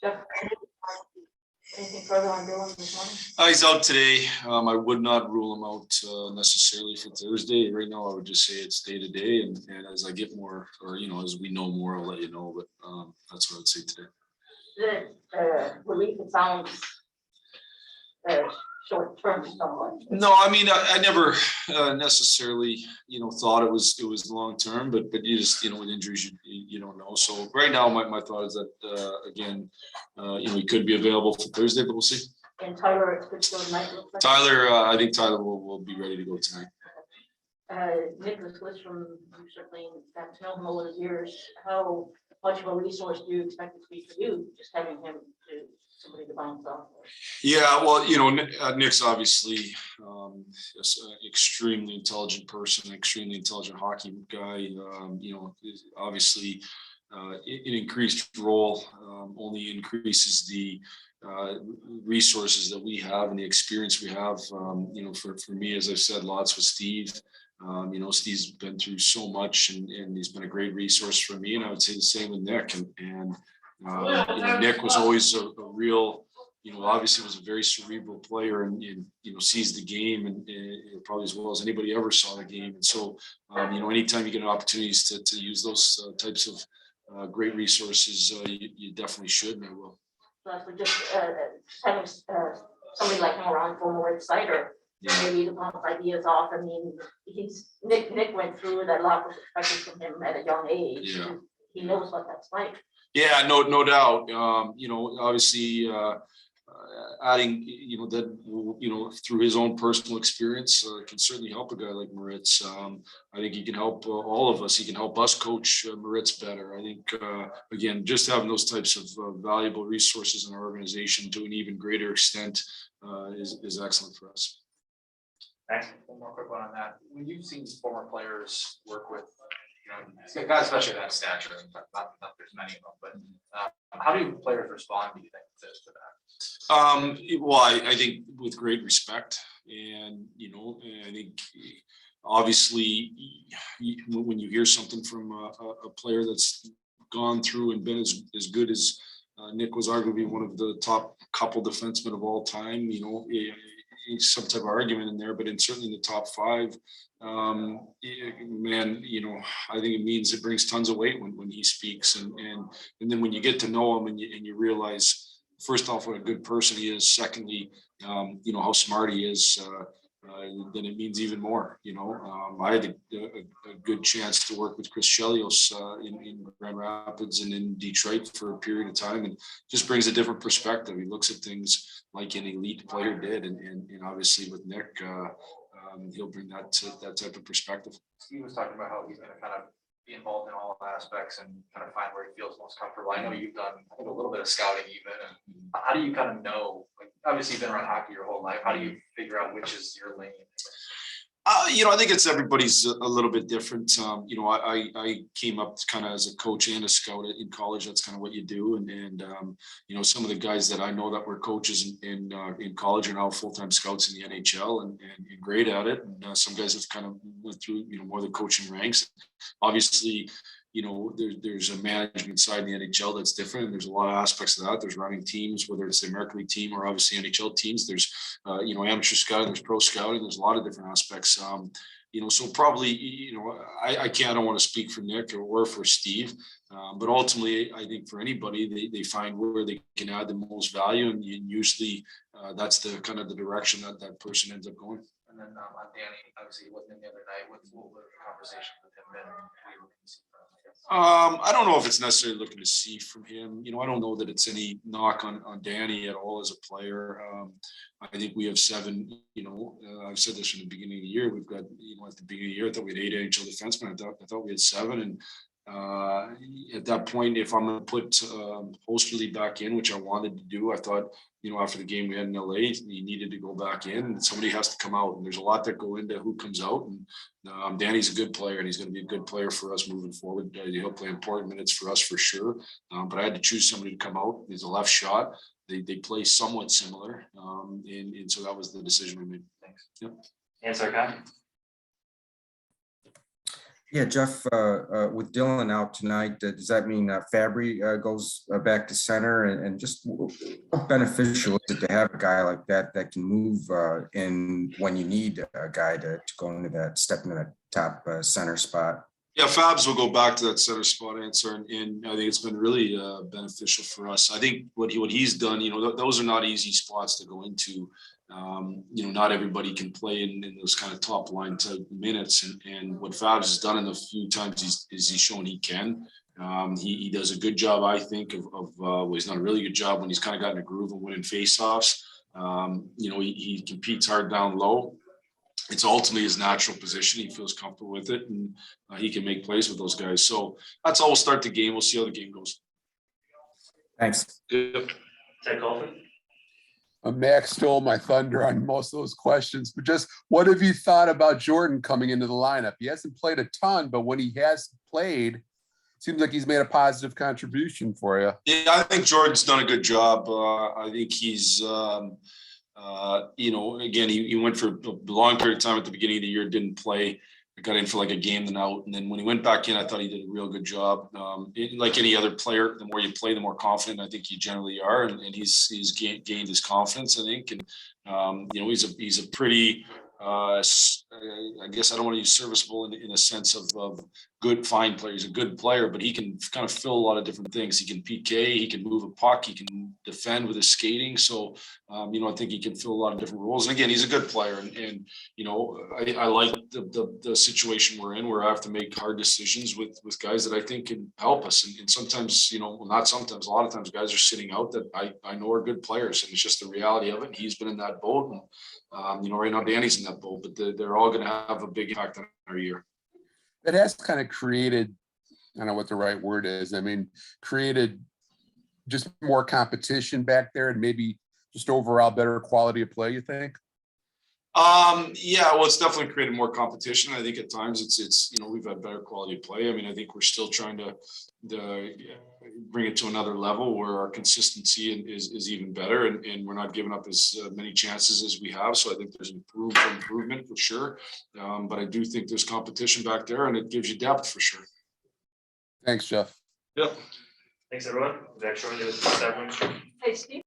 Jeff, anything further on Dylan this morning? He's out today. I would not rule him out necessarily for Thursday. Right now, I would just say it's day to day, and as I get more, or as we know more, I'll let you know. But that's what I'd say today. The relief, it sounds short term somewhat. No, I mean I never necessarily thought it was long term, but you just with injuries you don't know. So right now my thought is that again he could be available for Thursday, but we'll see. And Tyler, it's good to go tonight. Tyler, I think Tyler will be ready to go tonight. Nicholas Lidstrom, you certainly got to know him over the years. How much of a resource do you expect it to be for you, just having him to somebody to bounce off? Yeah, well, Nick's obviously an extremely intelligent person, extremely intelligent hockey guy. Obviously an increased role only increases the resources that we have and the experience we have. For me, as I've said lots with Steve, Steve's been through so much and he's been a great resource for me. And I would say the same with Nick. And Nick was always a real, obviously was a very cerebral player and sees the game and probably as well as anybody ever saw the game. And so, anytime you get opportunities to use those types of great resources, you definitely should, and I will. So just having somebody like him around for more insight, or maybe to bounce ideas off. I mean, Nick went through that. A lot was expected from him at a young age. Yeah. He knows what that's like. Yeah, no doubt. Obviously, adding, that, through his own personal experience, can certainly help a guy like Moritz. I think he can help all of us. He can help us coach Moritz better. I think, again, just having those types of valuable resources in our organization to an even greater extent is excellent for us. Thanks. One more quick one on that. When you've seen former players work with, guys, especially that stature, not there's many of them, but how do players respond, do you think, to that? Well, I think with great respect, and I think obviously when you hear something from a player that's gone through and been as good as Nick was, arguably one of the top couple defensemen of all time, some type of argument in there, but certainly in the top five, man, I think it means it brings tons of weight when he speaks, and then when you get to know him and you realize, first off, what a good person he is. Secondly, how smart he is. Then it means even more. I had a good chance to work with Chris Chelios in Grand Rapids and in Detroit for a period of time, and just brings a different perspective. He looks at things like an elite player did, and obviously with Nick, he'll bring that type of perspective. He was talking about how he's going to kind of be involved in all aspects and kind of find where he feels most comfortable. I know you've done a little bit of scouting even, and how do you kind of know, obviously you've been around hockey your whole life, how do you figure out which is your lane? I think it's everybody's a little bit different. I came up kind of as a coach and a scout in college. That's kind of what you do. And some of the guys that I know that were coaches in college are now full-time scouts in the NHL and great at it. And some guys have kind of went through, more of the coaching ranks. Obviously, there's a management side in the NHL that's different. And there's a lot of aspects of that. There's running teams, whether it's the American League team or obviously NHL teams. There's, amateur scouting, there's pro scouting. There's a lot of different aspects. So probably, I don't want to speak for Nick or for Steve, but ultimately, I think for anybody, they find where they can add the most value. And usually that's the kind of the direction that person ends up going. And then on Danny, obviously he wasn't in the other night. What were the conversations with him been? I don't know if it's necessarily looking to see from him. I don't know that it's any knock on Danny at all as a player. I think we have 7, I've said this from the beginning of the year. We've got, at the beginning of the year, I thought we had 8 NHL defensemen. I thought we had 7. And at that point, if I'm going to put Hosterley back in, which I wanted to do, I thought, after the game we had in LA, he needed to go back in, and somebody has to come out. And there's a lot that go into who comes out. And Danny's a good player, and he's going to be a good player for us moving forward. He'll play important minutes for us for sure. But I had to choose somebody to come out. He's a left shot. They play somewhat similar, and so that was the decision we made. Thanks. Yep. Answer, guy. Yeah, Jeff, with Dylan out tonight, does that mean Fabry goes back to center, and just how beneficial is it to have a guy like that that can move in when you need a guy to go into that, step into that top center spot? Yeah, Fabs will go back to that center spot answer, and I think it's been really beneficial for us. I think what he's done, those are not easy spots to go into. Not everybody can play in those kind of top line type minutes, and what Fabs has done in the few times he's shown he can. He does a good job, I think, well, he's done a really good job when he's kind of gotten a groove of winning faceoffs. He competes hard down low. It's ultimately his natural position. He feels comfortable with it, and he can make plays with those guys. So that's how we'll start the game. We'll see how the game goes. Thanks. Yep. Ted Colton. Max stole my thunder on most of those questions, but just what have you thought about Jordan coming into the lineup? He hasn't played a ton, but when he has played, seems like he's made a positive contribution for you. Yeah, I think Jordan's done a good job. I think he's, again, he went for a long period of time at the beginning of the year, didn't play. I got in for like a game then out. And then when he went back in, I thought he did a real good job. Like any other player, the more you play, the more confident I think you generally are. And he's gained his confidence, I think. And, he's a pretty, I guess I don't want to use serviceable in a sense of good, fine player. He's a good player, but he can kind of fill a lot of different things. He can PK, he can move a puck, he can defend with his skating. So, I think he can fill a lot of different roles. And again, he's a good player. And I like the situation we're in where I have to make hard decisions with guys that I think can help us. And sometimes, not sometimes, a lot of times guys are sitting out that I know are good players. And it's just the reality of it. He's been in that boat. And, right now Danny's in that boat, but they're all going to have a big impact on our year. It has kind of created, I don't know what the right word is. I mean, created just more competition back there and maybe just overall better quality of play, you think? Yeah, well, it's definitely created more competition. I think at times it's we've had better quality of play. I mean, I think we're still trying to bring it to another level where our consistency is even better, and we're not giving up as many chances as we have. So I think there's improvement for sure. But I do think there's competition back there, and it gives you depth for sure. Thanks, Jeff. Yep. Thanks, everyone. Zach Shorley with 7. Hey, Steve.